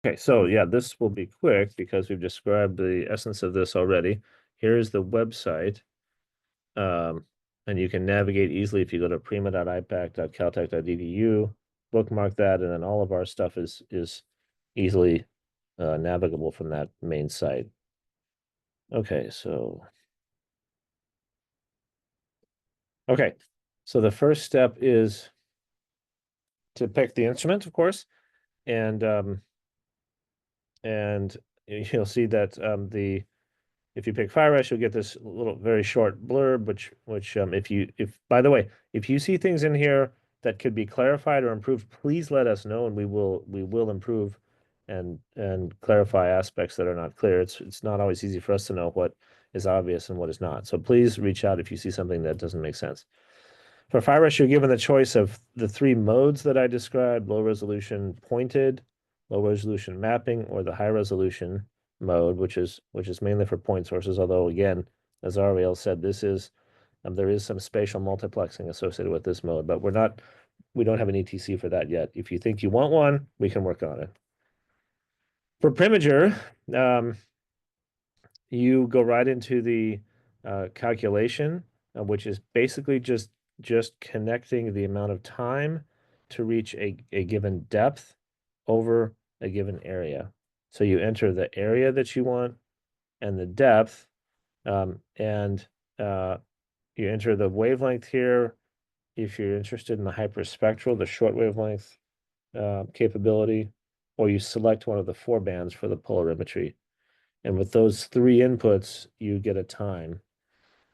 Okay, so yeah, this will be quick because we've described the essence of this already. Here's the website. Um, and you can navigate easily if you go to prima.ipac.caltech.edu, bookmark that, and then all of our stuff is easily navigable from that main site. Okay, so the first step is to pick the instrument, of course, and and you'll see that if you pick FireEye, you'll get this little very short blurb, which if by the way, if you see things in here that could be clarified or improved, please let us know, and we will improve and clarify aspects that are not clear. It's not always easy for us to know what is obvious and what is not. So please reach out if you see something that doesn't make sense. For FireEye, you're given the choice of the three modes that I described: low resolution pointed, low resolution mapping, or the high resolution mode, which is mainly for point sources. Although again, as Ariel said, there is some spatial multiplexing associated with this mode, but we don't have an ETC for that yet. If you think you want one, we can work on it. For Primager, you go right into the calculation, which is basically just connecting the amount of time to reach a given depth over a given area. So you enter the area that you want and the depth, and you enter the wavelength here. If you're interested in the hyperspectral, the short wavelength capability, or you select one of the four bands for the polarimetry. And with those three inputs, you get a time.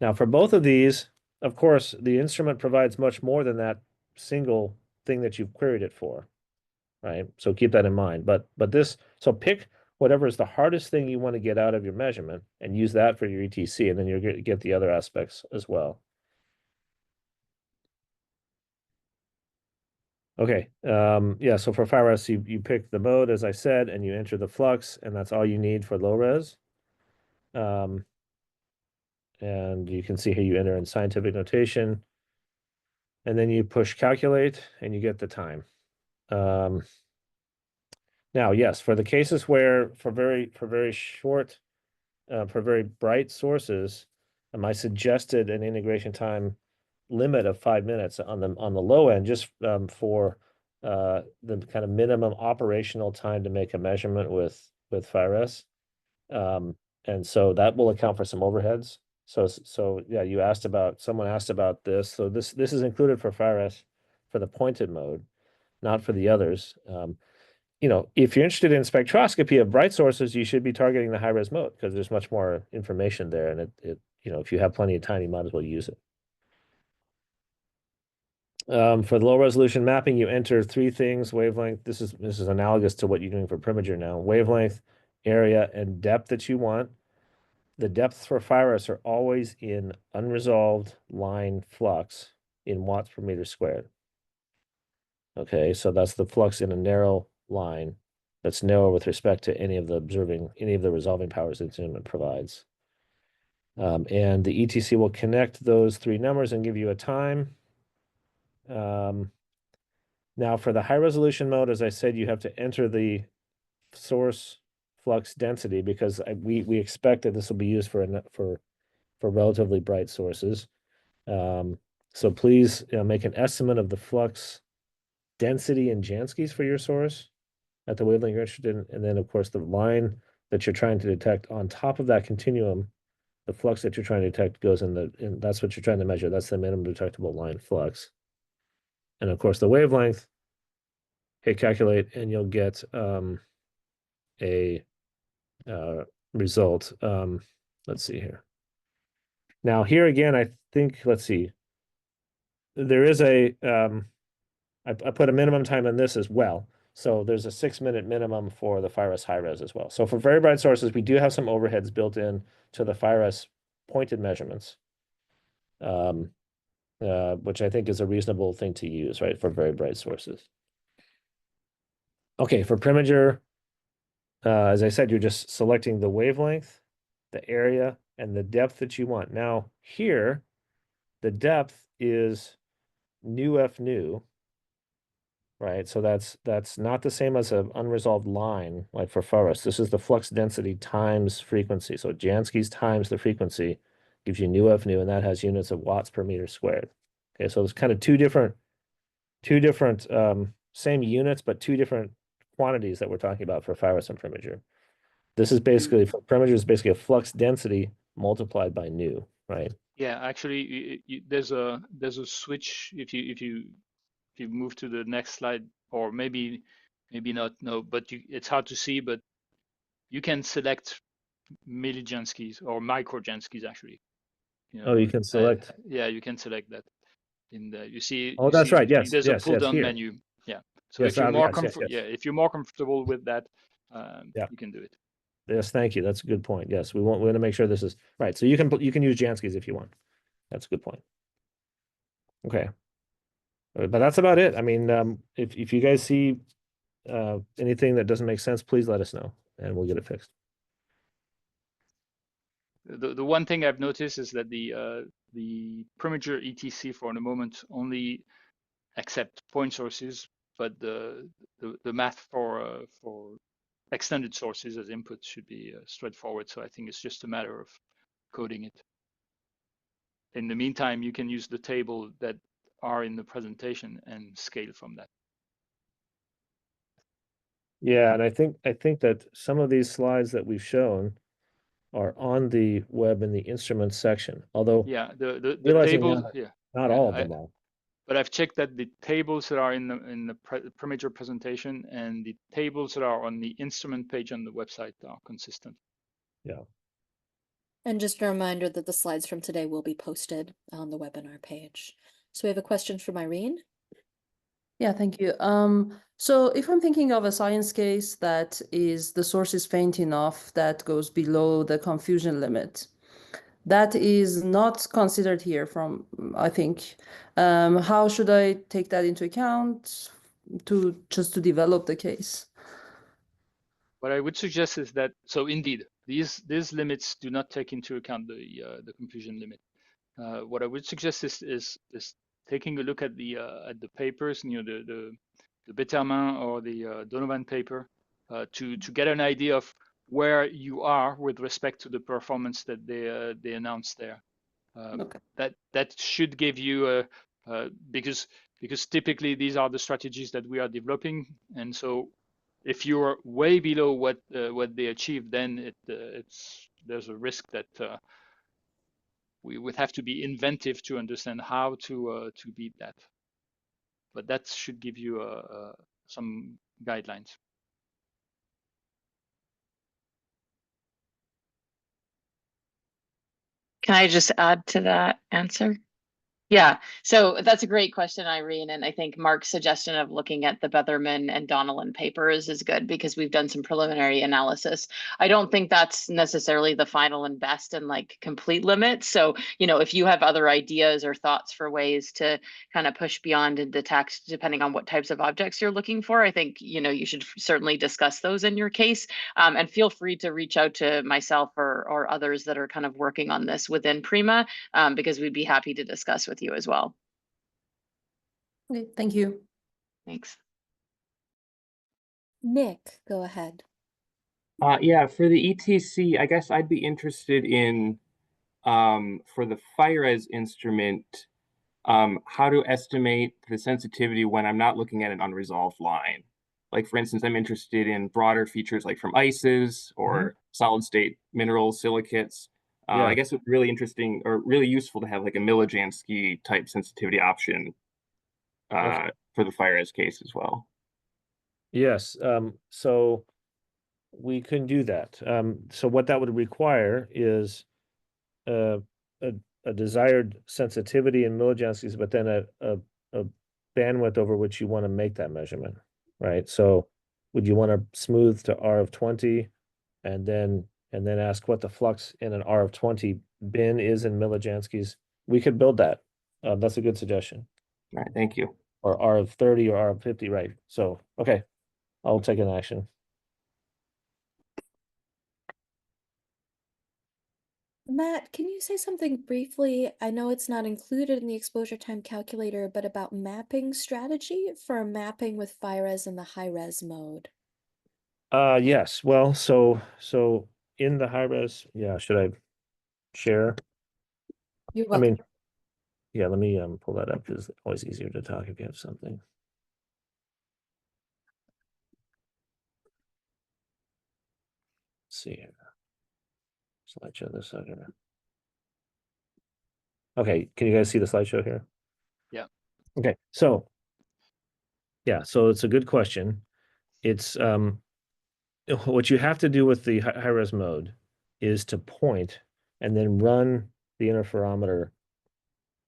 Now, for both of these, of course, the instrument provides much more than that single thing that you've queried it for, right? So keep that in mind. So pick whatever is the hardest thing you want to get out of your measurement and use that for your ETC, and then you'll get the other aspects as well. Okay, yeah, so for FireEye, you pick the mode, as I said, and you enter the flux, and that's all you need for low res. And you can see here you enter in scientific notation, and then you push calculate, and you get the time. Now, yes, for the cases where for very short, for very bright sources, I suggested an integration time limit of 5 minutes on the low end, just for the kind of minimum operational time to make a measurement with FireS. And so that will account for some overheads. So yeah, someone asked about this. So this is included for FireS for the pointed mode, not for the others. If you're interested in spectroscopy of bright sources, you should be targeting the high res mode because there's much more information there, and if you have plenty of time, you might as well use it. For the low resolution mapping, you enter three things: wavelength. This is analogous to what you're doing for Primager now. Wavelength, area, and depth that you want. The depths for FireS are always in unresolved line flux in watts per meter squared. Okay, so that's the flux in a narrow line that's narrow with respect to any of the resolving powers the instrument provides. And the ETC will connect those three numbers and give you a time. Now for the high resolution mode, as I said, you have to enter the source flux density because we expect that this will be used for relatively bright sources. So please make an estimate of the flux density in Janskys for your source at the wavelength you're interested in, and then of course the line that you're trying to detect on top of that continuum, the flux that you're trying to detect goes in that's what you're trying to measure. That's the minimum detectable line flux. And of course the wavelength, hit calculate, and you'll get a result. Let's see here. Now here again, I think, let's see. There is I put a minimum time on this as well. So there's a 6-minute minimum for the FireS high res as well. So for very bright sources, we do have some overheads built in to the FireS pointed measurements, which I think is a reasonable thing to use, right, for very bright sources. Okay, for Primager, as I said, you're just selecting the wavelength, the area, and the depth that you want. Now here, the depth is nu f nu, right? So that's not the same as an unresolved line like for Forest. This is the flux density times frequency. So Jansky's times the frequency gives you nu F nu, and that has units of watts per meter squared. Okay, so it's kind of two different same units, but two different quantities that we're talking about for Virus and Primager. This is basically for Primager is basically a flux density multiplied by nu, right? Yeah, actually, there's a switch if you move to the next slide, or maybe not. No, but it's hard to see. But you can select millijanskis or microjanskis actually. Oh, you can select. Yeah, you can select that. In the Oh, that's right. Yes, there's a yes, pull yes. down Here, menu. Yeah. So yes, if you're more yes, yes, yes. if you're more comfortable with that, Yeah. you can do it. Yes, thank you. That's a good point. Yes, we want to make sure this is right. So you can use Jansky's if you want. That's a good point. Okay. But that's about it. I mean, if you guys see anything that doesn't make sense, please let us know and we'll get it fixed. The one thing I've noticed is that the Primager ETC for the moment only accept point sources, but the math for extended sources as input should be straightforward. So I think it's just a matter of coding it. In the meantime, you can use the table that are in the presentation and scale from that. Yeah, and I think that some of these slides that we've shown are on the web in the instruments section. Although Yeah, the realizing tables. now that Yeah, not yeah. all of them are. But I've checked that the tables that are in the Primager presentation and the tables that are on the instrument page on the website are consistent. Yeah. And just a reminder that the slides from today will be posted on the webinar page. So we have a question from Irene. Yeah, thank you. So if I'm thinking of a science case that is the source is faint enough that goes below the confusion limit, that is not considered here from, I think. How should I take that into account to develop the case? What I would suggest is that, so indeed, these limits do not take into account the confusion limit. What I would suggest is taking a look at the papers, the Betterman or the Donovan paper, to get an idea of where you are with respect to the performance that they announced there. Okay. That should give you because typically these are the strategies that we are developing, and so if you're way below what they achieved, then there's a risk that we would have to be inventive to understand how to beat that. But that should give you some guidelines. Can I just add to that answer? Yeah, so that's a great question, Irene. And I think Mark's suggestion of looking at the Betterman and Donnellan papers is good because we've done some preliminary analysis. I don't think that's necessarily the final and best and like complete limit. So, if you have other ideas or thoughts for ways to kind of push beyond and detect, depending on what types of objects you're looking for, I think, you should certainly discuss those in your case. And feel free to reach out to myself or others that are kind of working on this within PRIMA, because we'd be happy to discuss with you as well. Okay, thank you. Thanks. Nick, go ahead. Yeah, for the ETC, I guess I'd be interested in, for the FIRES instrument, how to estimate the sensitivity when I'm not looking at an unresolved line. Like, for instance, I'm interested in broader features like from ices or solid state minerals, silicates. Yeah. I guess it's really interesting or really useful to have like a Millijansky type sensitivity option for the FIRES case as well. Yes. So we can do that. So what that would require is a desired sensitivity in millijanskys, but then a bandwidth over which you want to make that measurement, right? So would you want to smooth to R of 20 and then ask what the flux in an R of 20 bin is in millijanskys? We could build that. That's a good suggestion. All right, thank you. Or R of 30 or R of 50, right? So, okay, I'll take an action. Matt, can you say something briefly? I know it's not included in the exposure time calculator, but about mapping strategy for mapping with FiRes in the high-res mode. Yes. Well, so in the high res, yeah, should I share? You're I welcome. mean, yeah, let me pull that up because it's always easier to talk if you have something. Let's see here. Slideshow this sucker. Okay, can you guys see the slideshow here? Yeah. Okay, so yeah, so it's a good question. It's what you have to do with the high res mode is to point and then run the interferometer,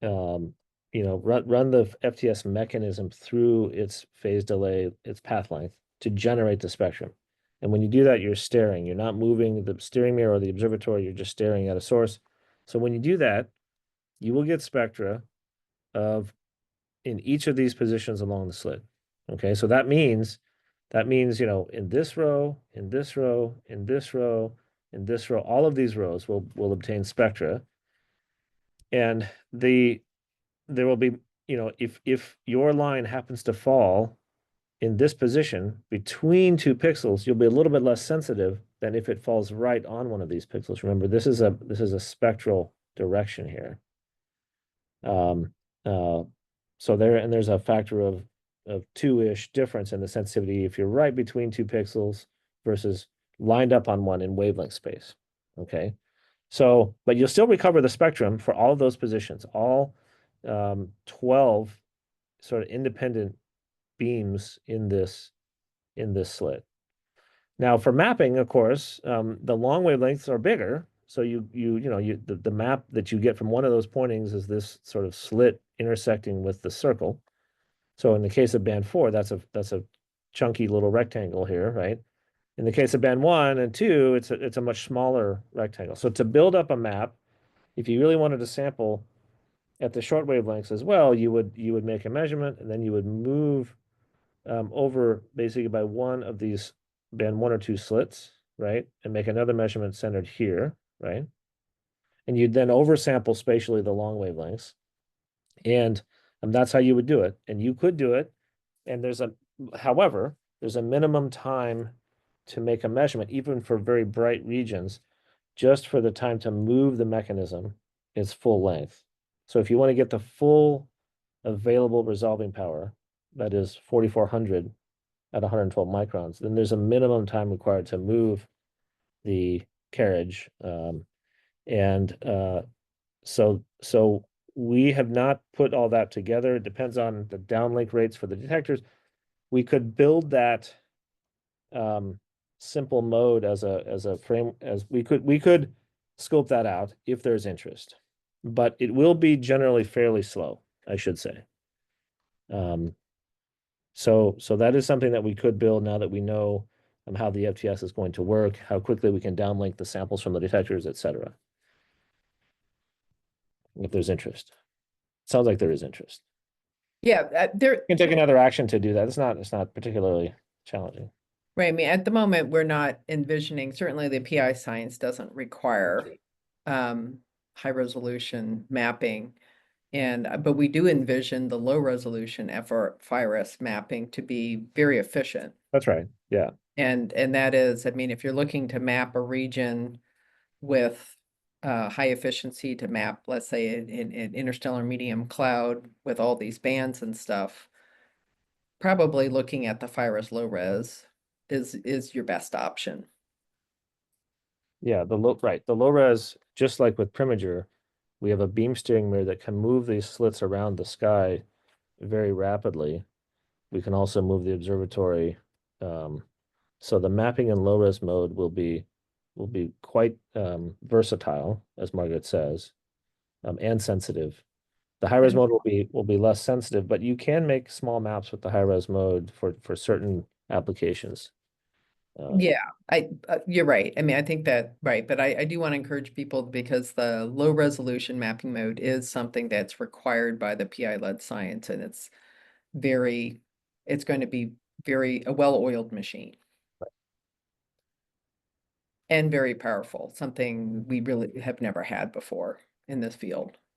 run the FTS mechanism through its phase delay, its path length to generate the spectrum. And when you do that, you're staring. You're not moving the steering mirror or the observatory. You're just staring at a source. So when you do that, you will get spectra of in each of these positions along the slit. Okay, so that means, in this row, in this row, in this row, in this row, all of these rows will obtain spectra. And there will be, if your line happens to fall in this position between 2 pixels, you'll be a little bit less sensitive than if it falls right on one of these pixels. Remember, this is a spectral direction here. So there's a factor of 2-ish difference in the sensitivity if you're right between 2 pixels versus lined up on one in wavelength space. Okay. So, but you'll still recover the spectrum for all of those positions, all 12 sort of independent beams in this slit. Now for mapping, of course, the long wavelengths are bigger. So the map that you get from one of those pointings is this sort of slit intersecting with the circle. So in the case of band 4, that's a chunky little rectangle here, right? In the case of band 1 and 2, it's a much smaller rectangle. So to build up a map, if you really wanted to sample at the short wavelengths as well, you would make a measurement and then you would move over basically by one of these band 1 or 2 slits, right? And make another measurement centered here, right? And you'd then oversample spatially the long wavelengths. And that's how you would do it. And you could do it. And however, there's a minimum time to make a measurement, even for very bright regions, just for the time to move the mechanism is full length. So if you want to get the full available resolving power, that is 4,400 at 112 microns, then there's a minimum time required to move the carriage. So we have not put all that together. It depends on the downlink rates for the detectors. We could build that simple mode as a frame, as we could scope that out if there's interest, but it will be generally fairly slow, I should say. So that is something that we could build now that we know how the FTS is going to work, how quickly we can downlink the samples from the detectors, etc. If there's interest. Sounds like there is interest. Yeah, You can take another action to do that. It's not particularly challenging. right. I mean, at the moment, we're not envisioning, certainly the PI science doesn't require high resolution mapping. But we do envision the low resolution FIRS mapping to be very efficient. That's right. Yeah. And that is, I mean, if you're looking to map a region with high efficiency to map, let's say an interstellar medium cloud with all these bands and stuff, probably looking at the FIRS low res is your best option. Yeah, the low res, just like with Primager, we have a beam steering mirror that can move these slits around the sky very rapidly. We can also move the observatory. So the mapping in low res mode will be quite versatile, as Margaret says, and sensitive. The high res mode will be less sensitive, but you can make small maps with the high res mode for certain applications. Yeah, you're right. I mean, I think that, right, but I do want to encourage people because the low resolution mapping mode is something that's required by the PI-led science, and it's going to be a well-oiled machine. and very powerful, something we really have never had before in this field.